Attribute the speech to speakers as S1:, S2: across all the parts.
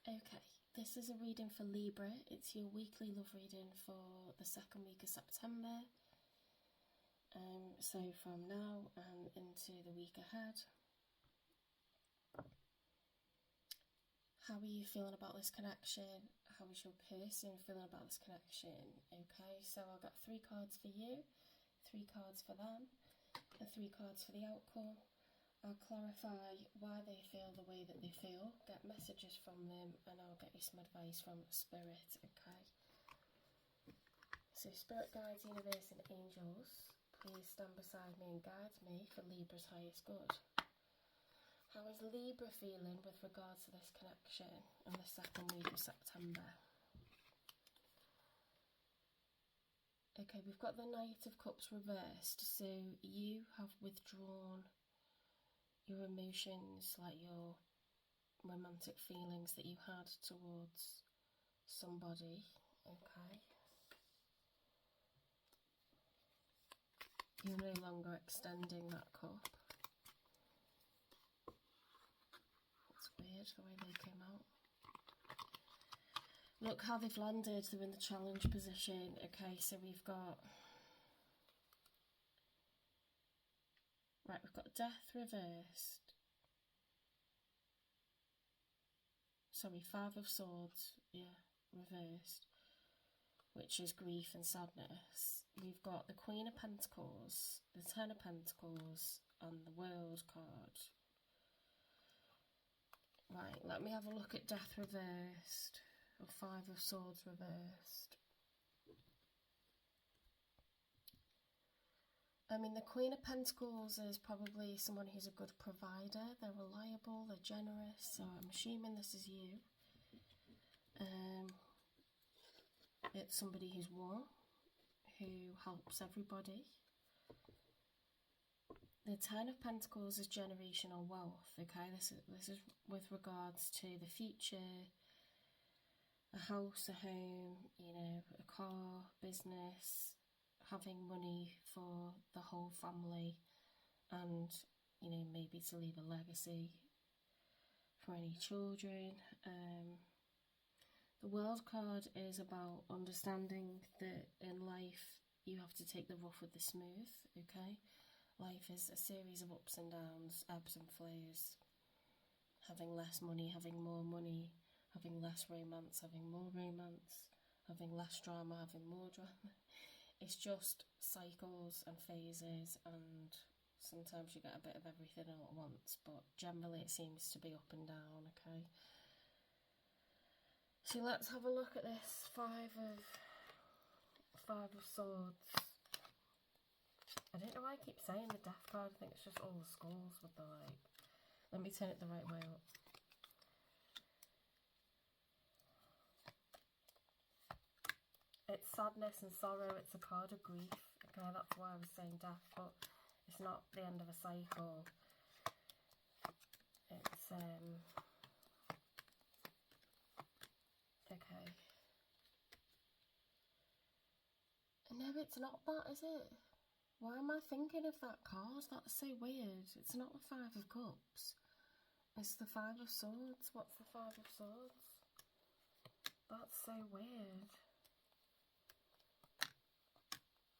S1: Okay, this is a reading for Libra. It's your weekly love reading for the second week of September. So from now and into the week ahead. How are you feeling about this connection? How is your person feeling about this connection? Okay, so I've got 3 cards for you, 3 cards for them, and 3 cards for the outcome. I'll clarify why they feel the way that they feel, get messages from them, and I'll get you some advice from Spirit, okay? So Spirit Guides, Universe and Angels, please stand beside me and guide me for Libra's highest good. How is Libra feeling with regards to this connection in the second week of September? Okay, we've got the Knight of Cups reversed, so you have withdrawn your emotions, like your romantic feelings that you had towards somebody, okay? You're no longer extending that cup. It's weird the way they came out. Look how they've landed, they're in the challenge position. Okay, so we've got... Right, we've got Death reversed. Sorry, 5 of Swords, yeah, reversed. Which is grief and sadness. We've got the Queen of Pentacles, the 10 of Pentacles, and the World card. Right, let me have a look at Death reversed, or 5 of Swords reversed. I mean, the Queen of Pentacles is probably someone who's a good provider. They're reliable, they're generous, so I'm assuming this is you. It's somebody who's warm, who helps everybody. The 10 of Pentacles is generational wealth, okay? This is with regards to the future, a house, a home, you know, a car, business, having money for the whole family, and, you know, maybe to leave a legacy for any children. The World card is about understanding that in life you have to take the rough with the smooth, okay? Life is a series of ups and downs, ebbs and flows. Having less money, having more money, having less romance, having more romance, having less drama, having more drama. It's just cycles and phases, and sometimes you get a bit of everything all at once, but generally it seems to be up and down, okay? So let's have a look at this 5 of Swords. I don't know why I keep saying the Death card. I think it's just all the skulls with the, like... Let me turn it the right way up. It's sadness and sorrow. It's a card of grief. Okay, that's why I was saying death, but it's not the end of a cycle. It's, okay. No, it's not that, is it? Why am I thinking of that card? That's so weird. It's not the 5 of Cups. It's the 5 of Swords. What's the 5 of Swords? That's so weird.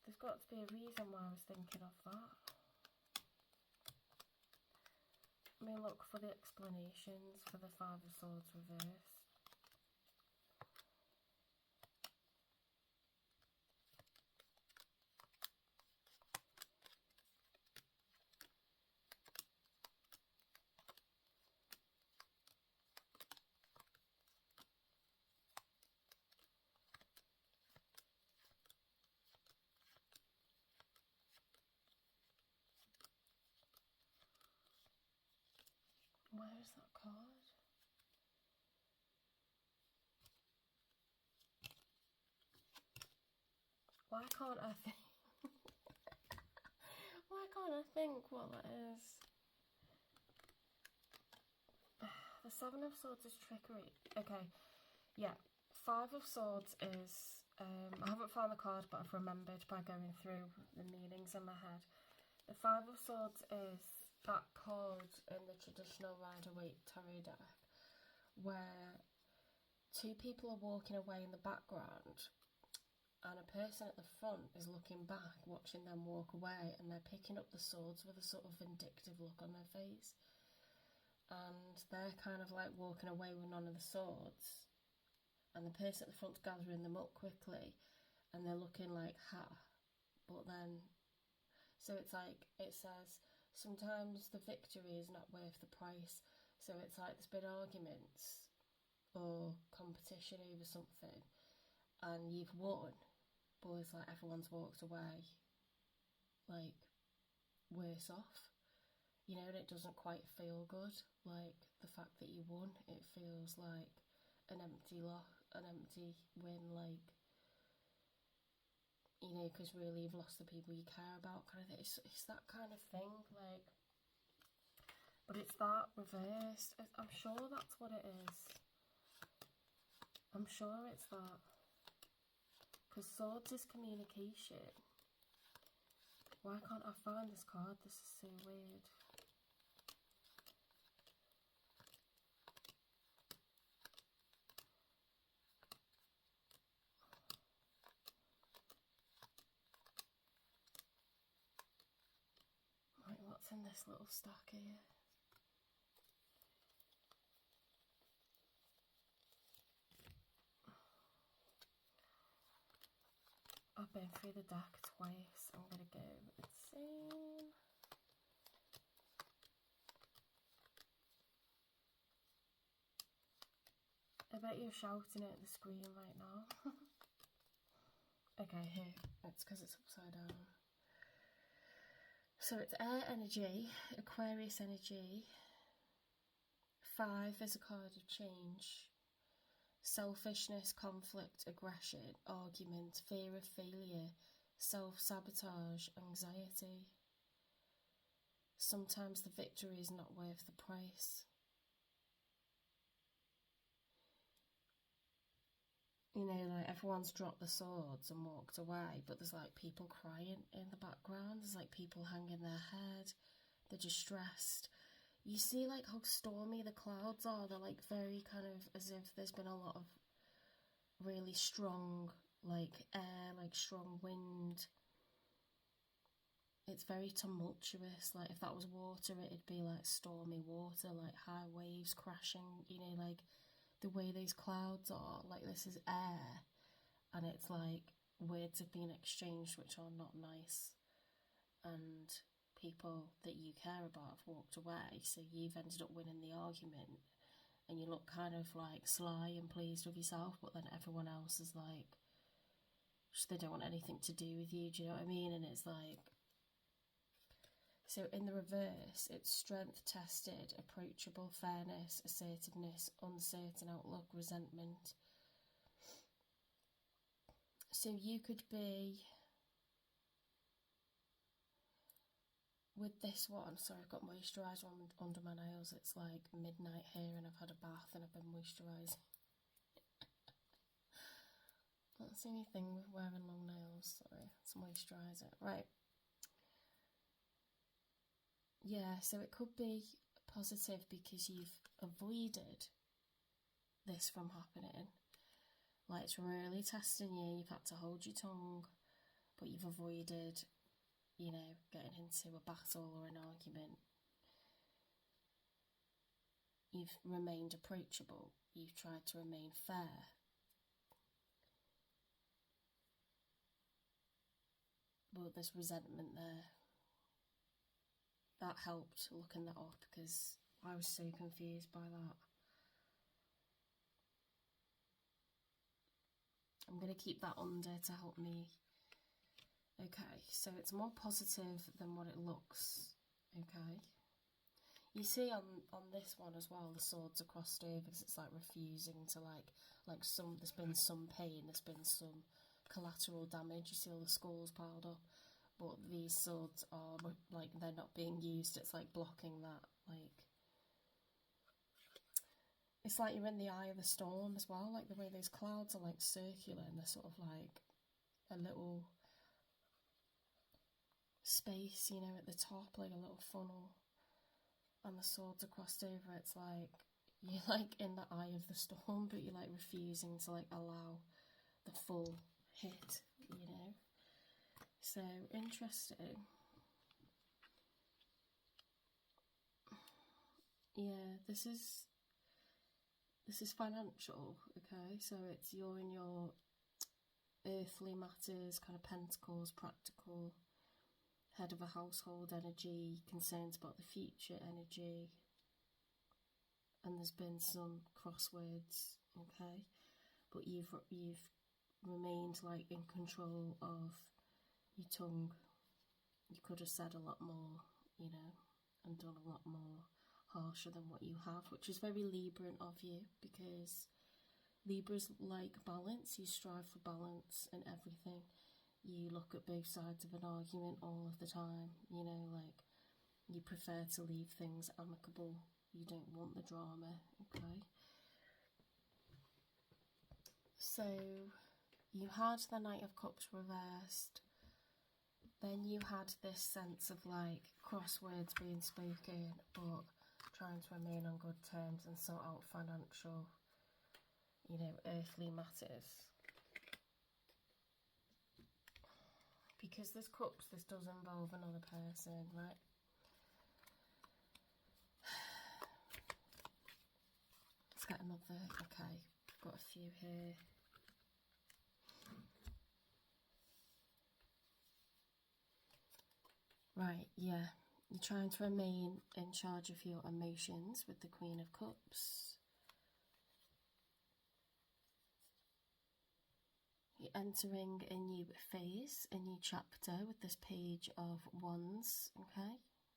S1: There's got to be a reason why I was thinking of that. Let me look for the explanations for the 5 of Swords reversed. Where is that card? Why can't I think? Why can't I think what that is? The 7 of Swords is trickery. Okay, yeah. 5 of Swords is... I haven't found the card, but I've remembered by going through the meanings in my head. The 5 of Swords is that card in the traditional Rider-Waite tarot deck, where two people are walking away in the background, and a person at the front is looking back, watching them walk away, and they're picking up the swords with a sort of vindictive look on their face. And they're kind of like walking away with none of the swords, and the person at the front's gathering them up quickly, and they're looking like, ha. But then, so it's like, it says, sometimes the victory is not worth the price. So it's like there's been arguments or competition over something, and you've won, but it's like everyone's walked away like worse off, you know, and it doesn't quite feel good. Like the fact that you won, it feels like an empty win, like, you know, because really you've lost the people you care about, kind of thing. It's that kind of thing, like, but it's that reversed. I'm sure that's what it is. I'm sure it's that. Because swords is communication. Why can't I find this card? This is so weird. Right, what's in this little stack here? I've been through the deck twice. I'm going to go insane. I bet you're shouting at the screen right now. Okay, here. It's because it's upside down. So it's air energy, Aquarius energy. 5 is a card of change. Selfishness, conflict, aggression, argument, fear of failure, self-sabotage, anxiety. Sometimes the victory is not worth the price. You know, like everyone's dropped the swords and walked away, but there's like people crying in the background. There's like people hanging their head. They're distressed. You see like how stormy the clouds are. They're like very kind of as if there's been a lot of really strong like air, like strong wind. It's very tumultuous. Like if that was water, it'd be like stormy water, like high waves crashing, you know, like the way these clouds are. Like this is air, and it's like words have been exchanged which are not nice, and people that you care about have walked away, so you've ended up winning the argument, and you look kind of like sly and pleased with yourself, but then everyone else is like, they don't want anything to do with you, do you know what I mean? And it's like, so in the reverse, it's strength tested, approachable, fairness, assertiveness, uncertain outlook, resentment. So you could be, with this one, sorry, I've got moisturiser on under my nails. It's like midnight here and I've had a bath and I've been moisturising. That's the only thing with wearing long nails, sorry, it's moisturiser. Right. Yeah, so it could be positive because you've avoided this from happening. Like it's really testing you, you've had to hold your tongue, but you've avoided, you know, getting into a battle or an argument. You've remained approachable, you've tried to remain fair. But there's resentment there. That helped looking that up because I was so confused by that. I'm going to keep that under to help me. Okay, so it's more positive than what it looks. Okay. You see on this one as well, the swords are crossed over because it's like refusing to like some, there's been some pain, there's been some collateral damage. You see all the skulls piled up. But these swords are like, they're not being used. It's like blocking that, like, it's like you're in the eye of the storm as well, like the way those clouds are like circular and they're sort of like a little space, you know, at the top, like a little funnel, and the swords are crossed over. It's like You're like in the eye of the storm, but you're like refusing to like allow the full hit, you know. So interesting. Yeah, this is financial, okay? So it's you're in your earthly matters, kind of pentacles, practical, head of a household energy, concerns about the future energy, and there's been some crosswords, okay? But you've remained like in control of your tongue. You could have said a lot more, you know, and done a lot more harsher than what you have, which is very Libran of you, because Libras like balance. You strive for balance in everything. You look at both sides of an argument all of the time, you know, like you prefer to leave things amicable. You don't want the drama, okay? So you had the Knight of Cups reversed. Then you had this sense of like crosswords being spoken, but trying to remain on good terms and sort out financial, you know, earthly matters. Because there's cups, this does involve another person, right? Let's get another, okay, got a few here. Right, yeah. You're trying to remain in charge of your emotions with the Queen of Cups. You're entering a new phase, a new chapter with this Page of Wands, okay?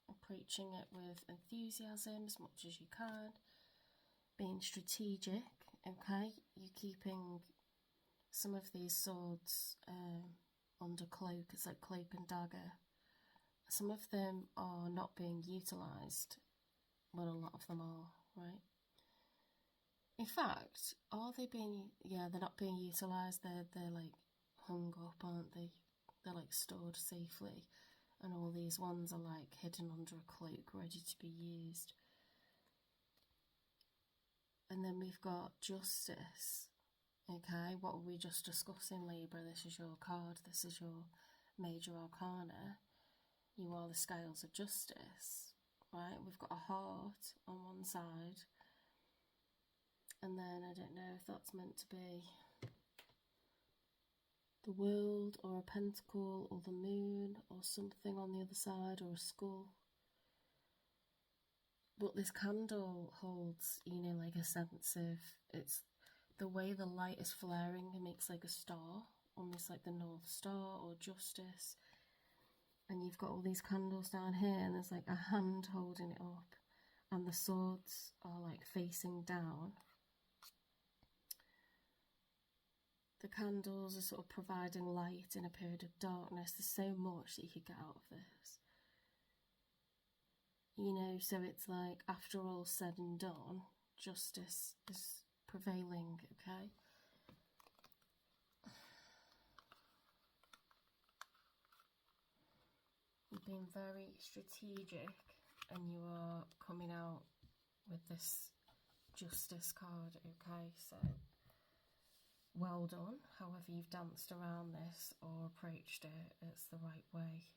S1: Approaching it with enthusiasm as much as you can. Being strategic, okay? You're keeping some of these swords under cloak. It's like cloak and dagger. Some of them are not being utilised, but a lot of them are, right? In fact, are they being, yeah, they're not being utilised, they're like hung up, aren't they? They're like stored safely, and all these ones are like hidden under a cloak, ready to be used. And then we've got Justice, okay? What were we just discussing, Libra? This is your card, this is your major arcana. You are the Scales of Justice, right? We've got a heart on one side, and then I don't know if that's meant to be the World or a pentacle or the moon or something on the other side, or a skull. But this candle holds, you know, like a sense of, it's the way the light is flaring, it makes like a star, almost like the North Star or Justice. And you've got all these candles down here, and there's like a hand holding it up, and the swords are like facing down. The candles are sort of providing light in a period of darkness. There's so much that you could get out of this, you know. So it's like, after all said and done, justice is prevailing, okay? You've been very strategic, and you are coming out with this Justice card, okay? So well done. However you've danced around this or approached it, it's the right way.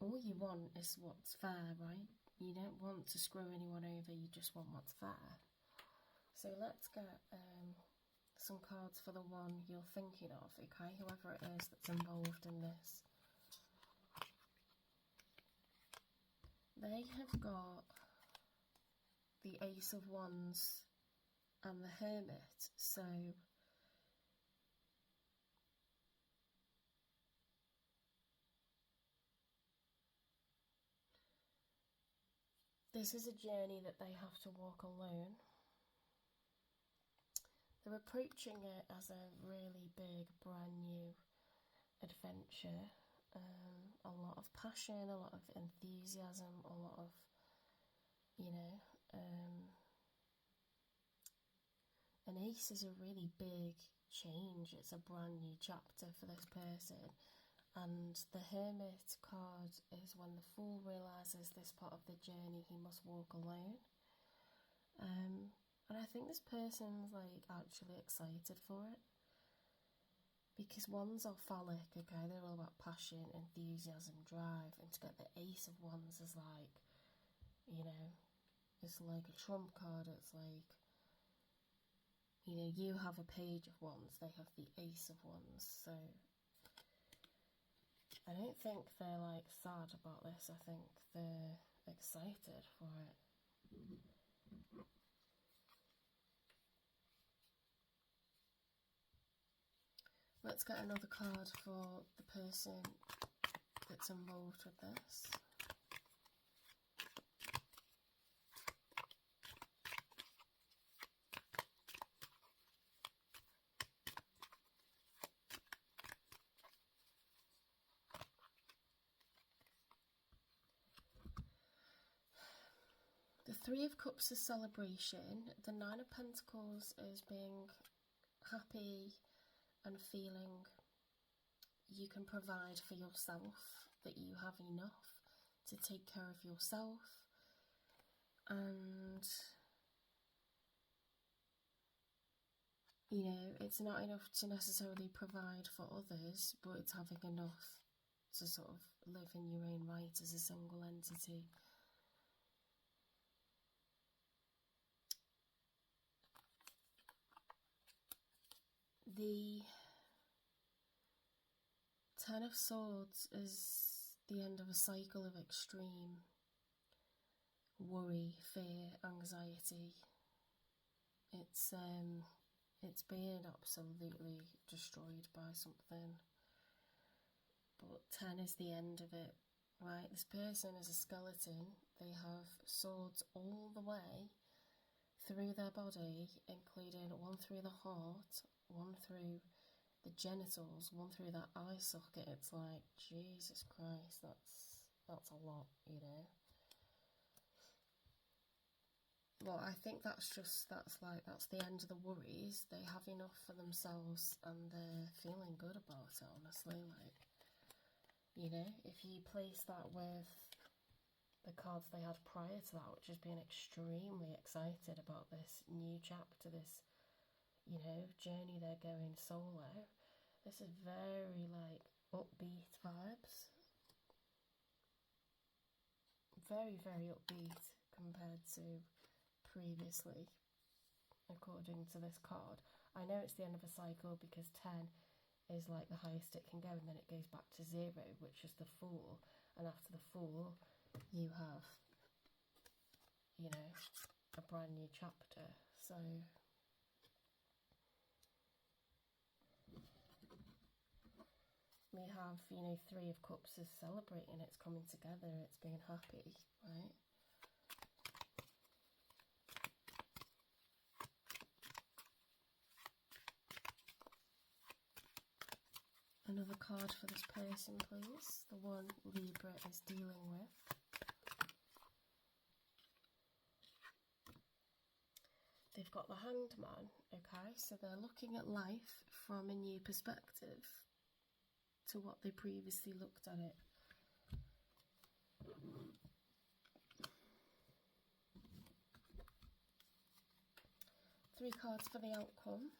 S1: All you want is what's fair, right? You don't want to screw anyone over, you just want what's fair. So let's get some cards for the one you're thinking of, okay? Whoever it is that's involved in this. They have got the Ace of Wands and the Hermit, so this is a journey that they have to walk alone. They're approaching it as a really big, brand new adventure. A lot of passion, a lot of enthusiasm, a lot of, you know, an ace is a really big change. It's a brand new chapter for this person, And the Hermit card is when the Fool realises this part of the journey he must walk alone. And I think this person's like actually excited for it. Because wands are phallic, okay, they're all about passion, enthusiasm, drive, and to get the Ace of Wands is like, you know, it's like a trump card. It's like, you know, you have a Page of Wands, they have the Ace of Wands, so I don't think they're like sad about this, I think they're excited for it. Let's get another card for the person that's involved with this. The Three of Cups is celebration. The Nine of Pentacles is being happy and feeling you can provide for yourself, that you have enough to take care of yourself, and you know, it's not enough to necessarily provide for others, but it's having enough to sort of live in your own right as a single entity. The Ten of Swords is the end of a cycle of extreme worry, fear, anxiety. It's being absolutely destroyed by something. But 10 is the end of it, right? This person is a skeleton. They have swords all the way through their body, including one through the heart, one through the genitals, one through that eye socket. It's like, Jesus Christ, that's a lot, you know. Well, I think that's the end of the worries. They have enough for themselves and they're feeling good about it, honestly. Like, you know, if you place that with the cards they had prior to that, which is being extremely excited about this new chapter, this, you know, journey they're going solo. This is very, like, upbeat vibes. Very, very upbeat compared to previously, according to this card. I know it's the end of a cycle because 10 is like the highest it can go, and then it goes back to 0, which is the Fool. And after the Fool, you have, you know, a brand new chapter. So we have, you know, Three of Cups is celebrating, it's coming together, it's being happy, right? Another card for this person, please. The one Libra is dealing with. They've got the Hanged Man, okay? So they're looking at life from a new perspective to what they previously looked at it. Three cards for the outcome.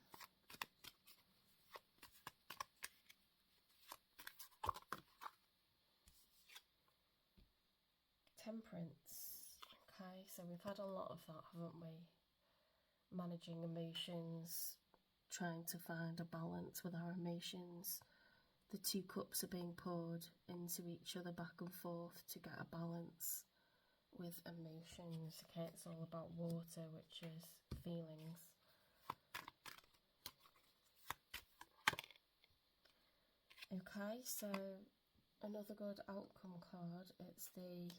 S1: Temperance. Okay, so we've had a lot of that, haven't we? Managing emotions, trying to find a balance with our emotions. The two cups are being poured into each other back and forth to get a balance with emotions. Okay, it's all about water, which is feelings. Okay, so another good outcome card, it's the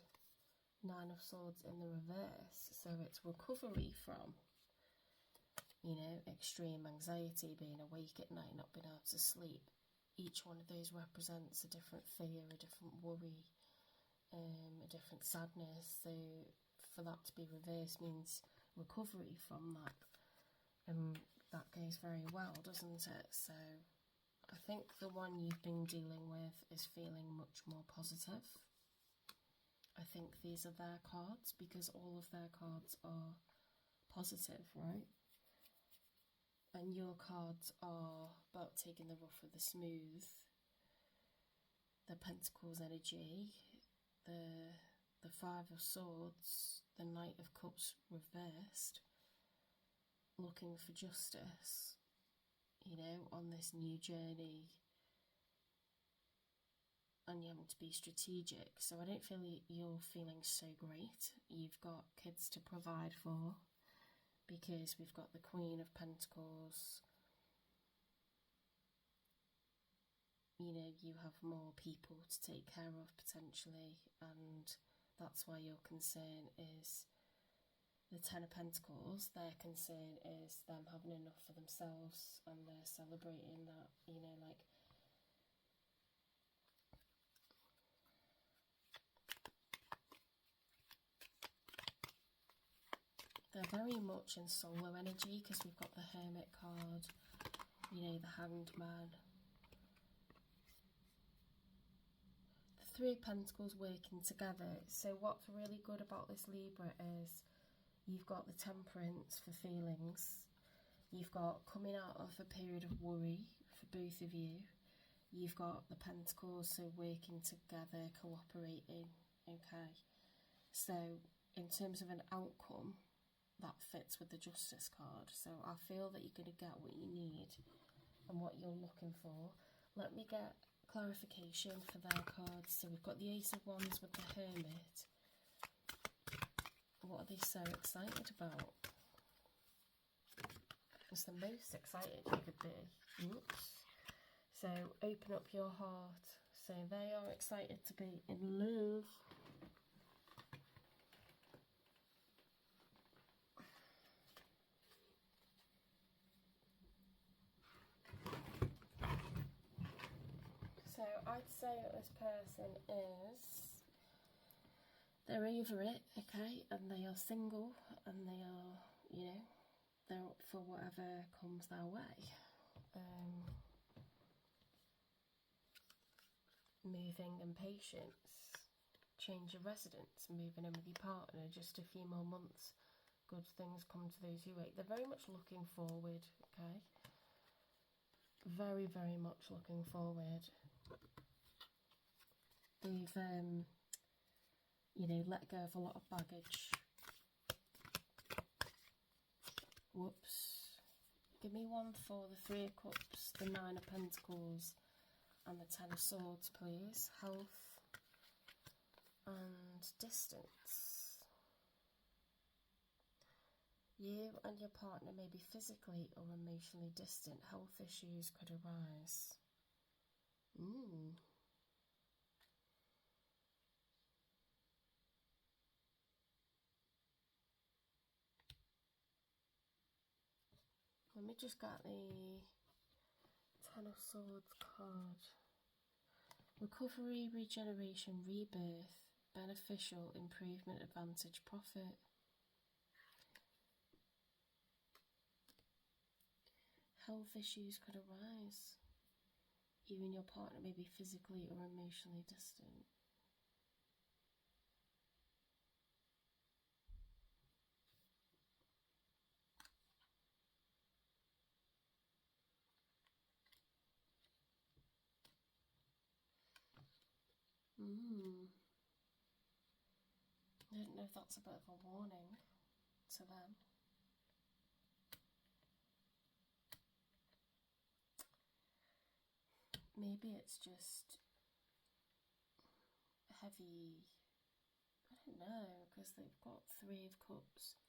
S1: Nine of Swords in the reverse. So it's recovery from, you know, extreme anxiety, being awake at night, not being able to sleep. Each one of those represents a different fear, a different worry, a different sadness. So for that to be reversed means recovery from that. And that goes very well, doesn't it? So I think the one you've been dealing with is feeling much more positive. I think these are their cards because all of their cards are positive, right? And your cards are about taking the rough with the smooth, the Pentacles energy, the Five of Swords, the Knight of Cups reversed, looking for justice, you know, on this new journey, and you having to be strategic. So I don't feel you're feeling so great. You've got kids to provide for, because we've got the Queen of Pentacles. You know, you have more people to take care of potentially, and that's why your concern is the Ten of Pentacles. Their concern is them having enough for themselves, and they're celebrating that, you know, like they're very much in solo energy, because we've got the Hermit card, you know, the Hanged Man. The Three of Pentacles working together. So what's really good about this Libra is you've got the Temperance for feelings. You've got coming out of a period of worry for both of you. You've got the Pentacles, so working together, cooperating, okay? So in terms of an outcome, that fits with the Justice card. So I feel that you're going to get what you need and what you're looking for. Let me get clarification for their cards. So we've got the Ace of Wands with the Hermit. What are they so excited about? It's the most excited you could be. Oops. So open up your heart. So they are excited to be in love. So I'd say that this person they're over it, okay, and they are single, and they are, you know, they're up for whatever comes their way. Moving and patience, change of residence, moving in with your partner, just a few more months, good things come to those who wait. They're very much looking forward, okay, very, very much looking forward. They've, you know, let go of a lot of baggage. Whoops. Give me one for the Three of Cups, the Nine of Pentacles, and the Ten of Swords, please. Health and distance. You and your partner may be physically or emotionally distant. Health issues could arise. Let me just get the Ten of Swords card. Recovery, regeneration, rebirth, beneficial, improvement, advantage, profit. Health issues could arise. You and your partner may be physically or emotionally distant. I don't know if that's a bit of a warning to them. Maybe it's just heavy, I don't know, because they've got Three of Cups.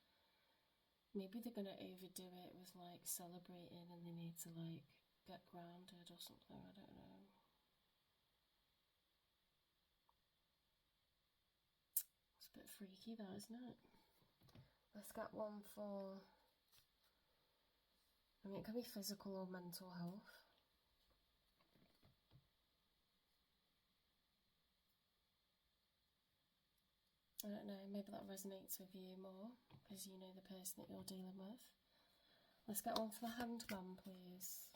S1: Maybe they're going to overdo it with like celebrating, and they need to like get grounded or something, I don't know. It's a bit freaky though, isn't it? Let's get one for, I mean, it could be physical or mental health. I don't know, maybe that resonates with you more, because you know the person that you're dealing with. Let's get one for the Hanged Man, please.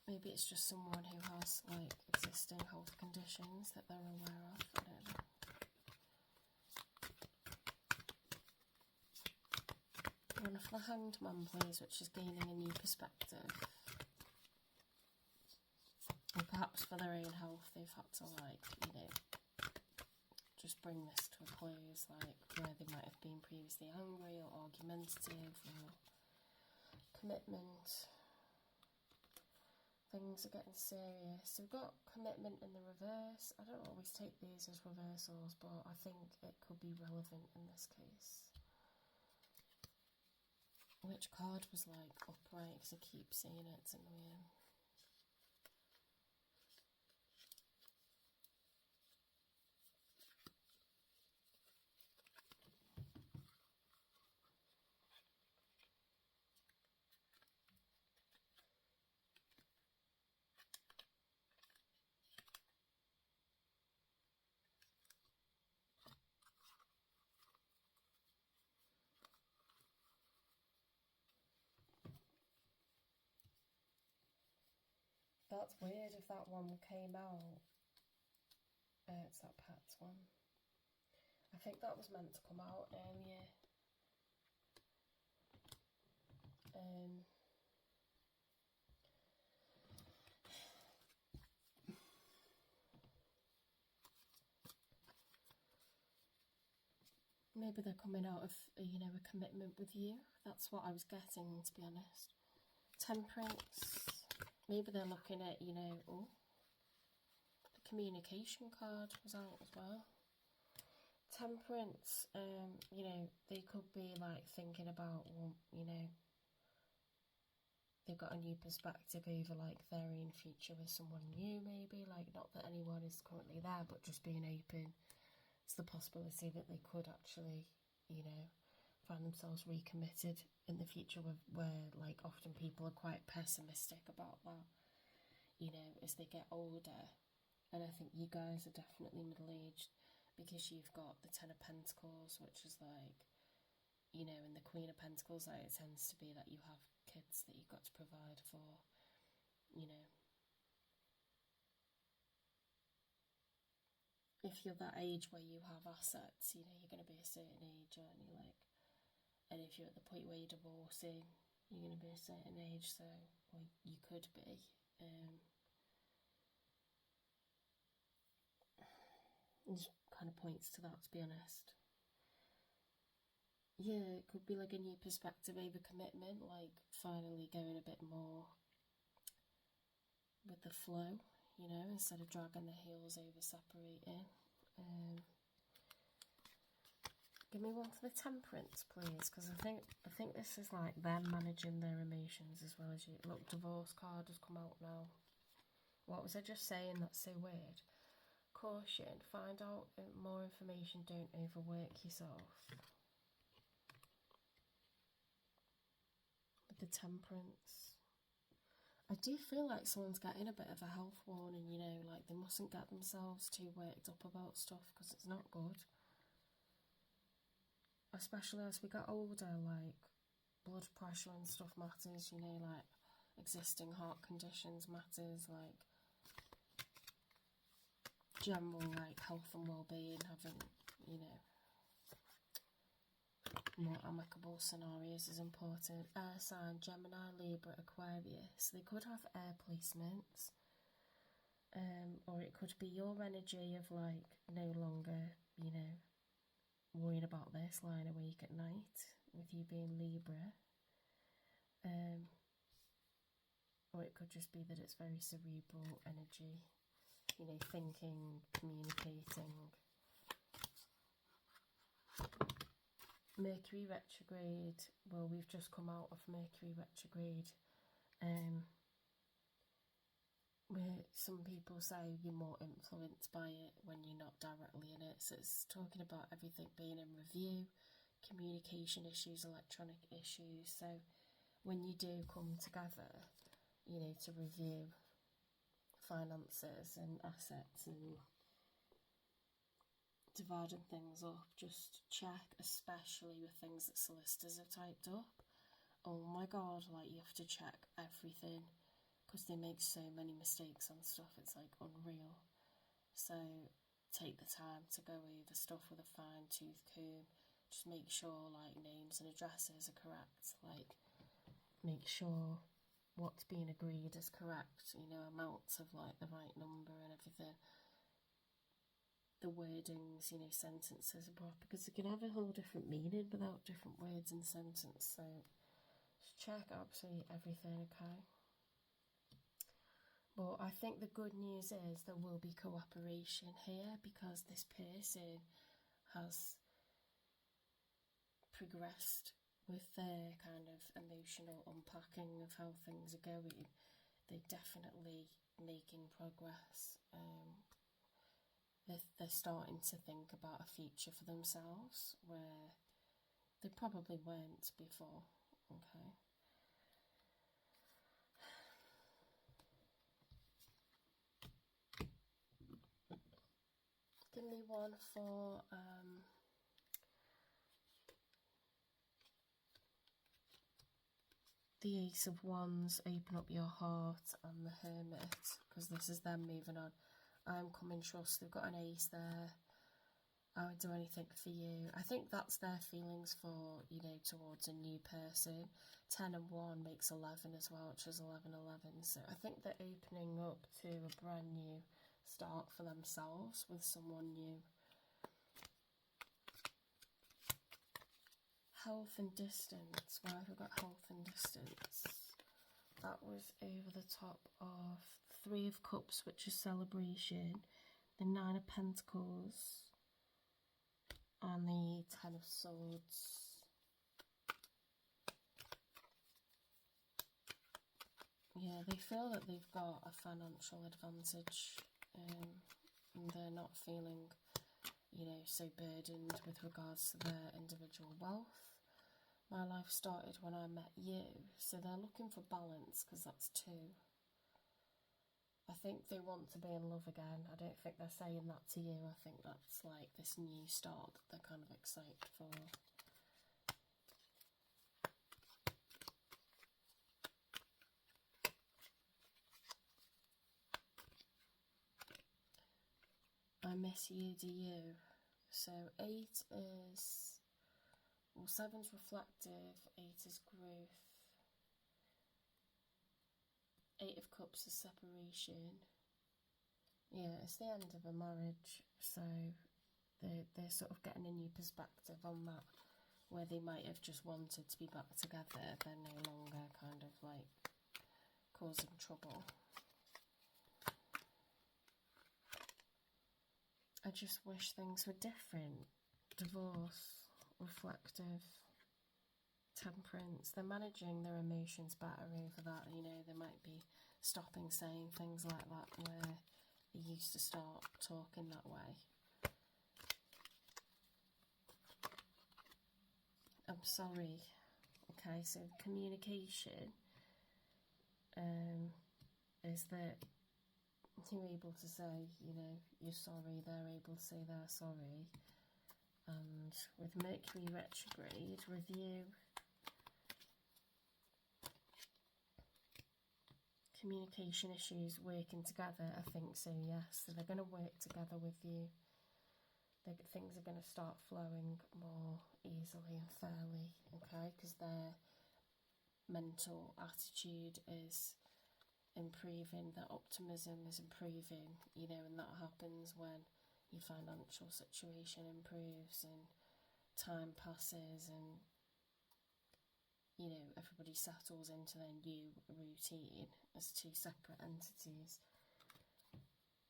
S1: Maybe it's just someone who has like existing health conditions that they're aware of. I don't know. One for the Hanged Man, please, which is gaining a new perspective. Or perhaps for their own health, they've had to, like, you know, just bring this to a close, like, where they might have been previously angry or argumentative or commitment. Things are getting serious. So we've got commitment in the reverse. I don't always take these as reversals, but I think it could be relevant in this case. Which card was like upright? Because I keep seeing it, it's annoying. That's weird if that one came out. It's that Pat's one. I think that was meant to come out earlier. Maybe they're coming out of, you know, a commitment with you. That's what I was getting, to be honest. Temperance. Maybe they're looking at, you know, oh, the communication card was out as well. Temperance, you know, they could be like thinking about, well, you know, they've got a new perspective over like their own future with someone new, maybe. Like, not that anyone is currently there, but just being open. It's the possibility that they could actually, you know, find themselves recommitted in the future where like often people are quite pessimistic about that, you know, as they get older. And I think you guys are definitely middle-aged because you've got the Ten of Pentacles, which is like, you know, and the Queen of Pentacles, like, it tends to be that you have kids that you've got to provide for, you know. If you're that age where you have assets, you know, you're going to be a certain age, aren't you? Like, and if you're at the point where you're divorcing, you're going to be a certain age, so, or you could be. It just kind of points to that, to be honest. Yeah, it could be like a new perspective over commitment, like finally going a bit more with the flow, you know, instead of dragging the heels over separating. Give me one for the Temperance, please, because I think this is like them managing their emotions as well as you. Look, divorce card has come out now. What was I just saying? That's so weird. Caution, find out more information, don't overwork yourself. With the Temperance. I do feel like someone's getting a bit of a health warning, you know, like they mustn't get themselves too worked up about stuff because it's not good. Especially as we get older, like blood pressure and stuff matters, you know, like existing heart conditions matters, like general like health and well-being, having, you know, more amicable scenarios is important. Air sign, Gemini, Libra, Aquarius. They could have air placements, or it could be your energy of like no longer, you know, worrying about this, lying awake at night with you being Libra. Or it could just be that it's very cerebral energy, you know, thinking, communicating. Mercury retrograde, well, we've just come out of Mercury retrograde, where some people say you're more influenced by it when you're not directly in it. So it's talking about everything being in review, communication issues, electronic issues. So when you do come together, you know, to review finances and assets and dividing things up, just check, especially with things that solicitors have typed up. Oh my god, like, you have to check everything, because they make so many mistakes on stuff, it's like unreal. So take the time to go over stuff with a fine tooth comb. Just make sure like names and addresses are correct, like make sure what's being agreed is correct, you know, amounts of like the right number and everything. The wordings, you know, sentences are proper, because it can have a whole different meaning without different words in sentence. So just check absolutely everything, okay? But I think the good news is there will be cooperation here, because this person has progressed with their kind of emotional unpacking of how things are going. They're definitely making progress. They're starting to think about a future for themselves where they probably weren't before, okay? Give me one for the Ace of Wands, open up your heart, and the Hermit, because this is them moving on. I'm coming, trust, they've got an ace there. I would do anything for you. I think that's their feelings for, you know, towards a new person. 10 and 1 makes 11 as well, which is 11, 11. So I think they're opening up to a brand new start for themselves with someone new. Health and distance. Why have we got health and distance? That was over the top of 3 of Cups, which is celebration, the 9 of Pentacles, and the 10 of Swords. Yeah, they feel that they've got a financial advantage, and they're not feeling, you know, so burdened with regards to their individual wealth. My life started when I met you, so they're looking for balance, because that's 2. I think they want to be in love again. I don't think they're saying that to you. I think that's like this new start that they're kind of excited for. I miss you, do you? So 8 is, well, 7's reflective, 8 is growth, 8 of Cups is separation. Yeah, it's the end of a marriage, so they're sort of getting a new perspective on that, where they might have just wanted to be back together. They're no longer kind of like causing trouble. I just wish things were different. Divorce, reflective, temperance. They're managing their emotions better over that. You know, they might be stopping saying things like that where they used to start talking that way. I'm sorry. Okay, so communication is that you're able to say, you know, you're sorry, they're able to say they're sorry. And with Mercury retrograde, review, communication issues, working together, I think so, yes. So they're going to work together with you. Things are going to start flowing more easily and fairly, okay? Because their mental attitude is improving, their optimism is improving, you know, and that happens when your financial situation improves and time passes and, you know, everybody settles into their new routine as 2 separate entities.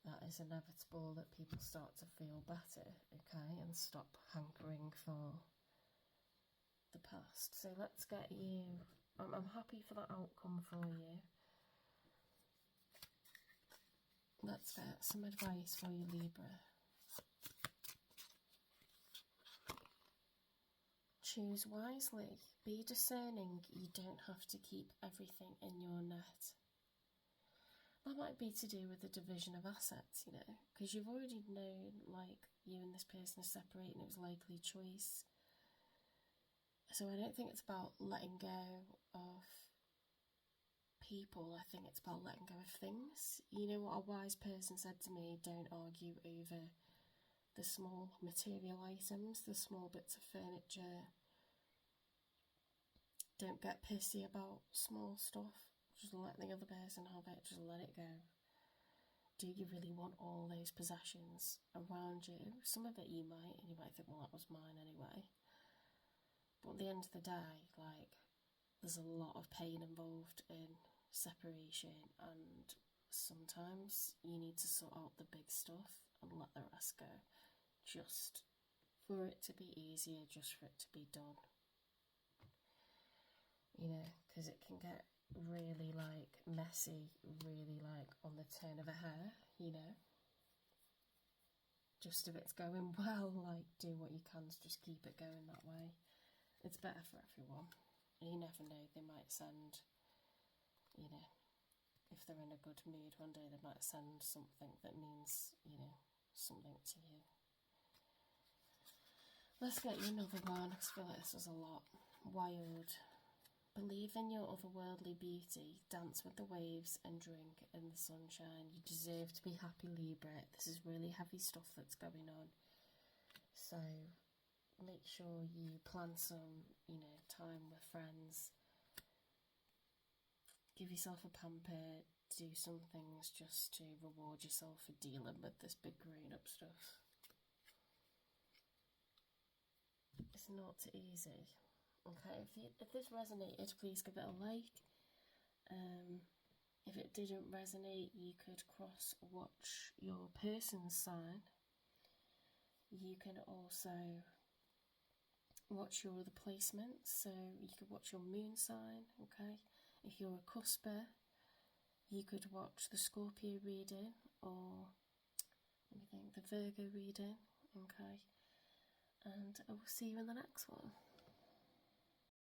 S1: That is inevitable, that people start to feel better, okay, and stop hankering for the past. So let's get you, I'm happy for that outcome for you. Let's get some advice for you, Libra. Choose wisely. Be discerning. You don't have to keep everything in your net. That might be to do with the division of assets, you know, because you've already known, like, you and this person are separating, it was likely choice. So I don't think it's about letting go of people, I think it's about letting go of things. You know what a wise person said to me? Don't argue over the small material items, the small bits of furniture. Don't get pissy about small stuff. Just let the other person have it. Just let it go. Do you really want all those possessions around you? Some of it you might, and you might think, well, that was mine anyway. But at the end of the day, like, there's a lot of pain involved in separation, and sometimes you need to sort out the big stuff and let the rest go. Just for it to be easier, just for it to be done. You know, because it can get really, like, messy, really, like, on the turn of a hair, you know. Just if it's going well, like, do what you can to just keep it going that way. It's better for everyone. And you never know, they might send, you know, if they're in a good mood one day, they might send something that means, you know, something to you. Let's get you another one, because I feel like this was a lot. Wild. Believe in your otherworldly beauty, dance with the waves and drink in the sunshine. You deserve to be happy, Libra. This is really heavy stuff that's going on. So make sure you plan some, you know, time with friends. Give yourself a pamper, do some things just to reward yourself for dealing with this big grown-up stuff. It's not easy. Okay, if this resonated, please give it a like. If it didn't resonate, you could cross-watch your person's sign. You can also watch your other placements, so you could watch your moon sign, okay? If you're a cusper, you could watch the Scorpio reading, or, let me think, the Virgo reading, okay? And I will see you in the next one.